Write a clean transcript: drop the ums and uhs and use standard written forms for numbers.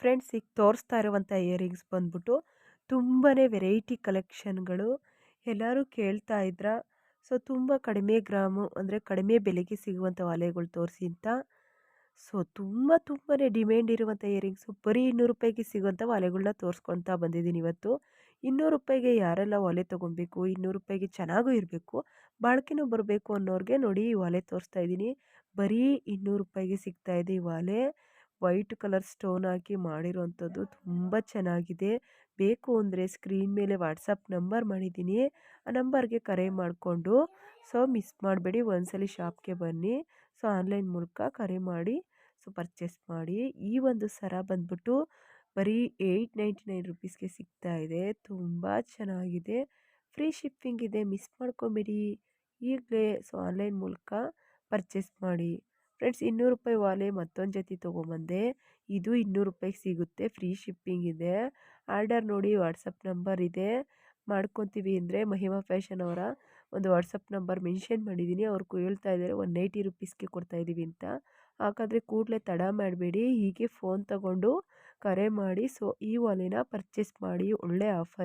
Friends ಈಗ ತೋರಿಸ್ತಾ ಇರುವಂಥ ಇಯರಿಂಗ್ಸ್ ಬಂದ್ಬಿಟ್ಟು ತುಂಬಾ ವೆರೈಟಿ ಕಲೆಕ್ಷನ್ಗಳು. ಎಲ್ಲರೂ ಕೇಳ್ತಾ ಇದ್ರ, ಸೊ ತುಂಬ ಕಡಿಮೆ ಗ್ರಾಮು ಅಂದರೆ ಕಡಿಮೆ ಬೆಲೆಗೆ ಸಿಗುವಂಥ ಓಲೆಗಳು ತೋರಿಸಿ ಅಂತ. ಸೊ ತುಂಬಾ ಡಿಮ್ಯಾಂಡ್ ಇರುವಂಥ ಇಯರಿಂಗ್ಸು ಬರೀ 200 ರೂಪಾಯಿಗೆ ಸಿಗುವಂಥ ಓಲೆಗಳನ್ನ ತೋರಿಸ್ಕೊತಾ ಬಂದಿದ್ದೀನಿ ಇವತ್ತು. 200 ರೂಪಾಯಿಗೆ ಯಾರೆಲ್ಲ ಓಲೆ ತೊಗೊಬೇಕು, 200 ರೂಪಾಯಿಗೆ ಚೆನ್ನಾಗೂ ಇರಬೇಕು, ಬಾಳಿಕೆನೂ ಬರಬೇಕು ಅನ್ನೋರಿಗೆ ನೋಡಿ ಈ ಓಲೆ ತೋರಿಸ್ತಾ ಇದ್ದೀನಿ. ಬರೀ 200 ರೂಪಾಯಿಗೆ ಸಿಗ್ತಾ ಇದೆ ಈ ಓಲೆ. ವೈಟ್ ಕಲರ್ ಸ್ಟೋನ್ ಹಾಕಿ ಮಾಡಿರೋವಂಥದ್ದು ತುಂಬ ಚೆನ್ನಾಗಿದೆ. ಬೇಕು ಅಂದರೆ ಸ್ಕ್ರೀನ್ ಮೇಲೆ ವಾಟ್ಸಪ್ ನಂಬರ್ ಮಾಡಿದ್ದೀನಿ, ಆ ನಂಬರ್ಗೆ ಕರೆ ಮಾಡಿಕೊಂಡು ಸೊ ಮಿಸ್ ಮಾಡಬೇಡಿ, ಒಂದ್ಸಲಿ ಶಾಪ್ಗೆ ಬನ್ನಿ. ಸೊ ಆನ್ಲೈನ್ ಮೂಲಕ ಕರೆ ಮಾಡಿ ಸೊ ಪರ್ಚೇಸ್ ಮಾಡಿ. ಈ ಒಂದು ಸರ ಬಂದ್ಬಿಟ್ಟು ಬರೀ 899 ರುಪೀಸ್ಗೆ ಸಿಗ್ತಾ ಇದೆ. ತುಂಬ ಚೆನ್ನಾಗಿದೆ, ಫ್ರೀ ಶಿಪ್ಪಿಂಗ್ ಇದೆ, ಮಿಸ್ ಮಾಡ್ಕೊಬೇಡಿ. ಈಗಲೇ ಸೊ ಆನ್ಲೈನ್ ಮೂಲಕ ಪರ್ಚೇಸ್ ಮಾಡಿ. ಫ್ರೆಂಡ್ಸ್ 200 ರೂಪಾಯಿ ವಾಲೆ ಮತ್ತೊಂದು ಜೊತೆ ತೊಗೊಂಬಂದೆ. ಇದು 200 ರೂಪಾಯಿಗೆ ಸಿಗುತ್ತೆ, ಫ್ರೀ ಶಿಪ್ಪಿಂಗ್ ಇದೆ. ಆರ್ಡರ್ ನೋಡಿ ವಾಟ್ಸಪ್ ನಂಬರ್ ಇದೆ. ಮಾಡ್ಕೊತೀವಿ ಅಂದರೆ ಮಹಿಮಾ ಫ್ಯಾಷನ್ ಅವರ ಒಂದು ವಾಟ್ಸಪ್ ನಂಬರ್ ಮೆನ್ಷನ್ ಮಾಡಿದ್ದೀನಿ. ಅವ್ರು ಹೇಳ್ತಾ ಇದ್ದಾರೆ 180 ರುಪೀಸ್ಗೆ ಕೊಡ್ತಾಯಿದ್ದೀವಿ ಅಂತ. ಹಾಗಾದರೆ ಕೂಡಲೇ ತಡ ಮಾಡಬೇಡಿ, ಹೀಗೆ ಫೋನ್ ತಗೊಂಡು ಕರೆ ಮಾಡಿ ಸೊ ಈ ವಾಲೆನ ಪರ್ಚೇಸ್ ಮಾಡಿ. ಒಳ್ಳೆ ಆಫರ್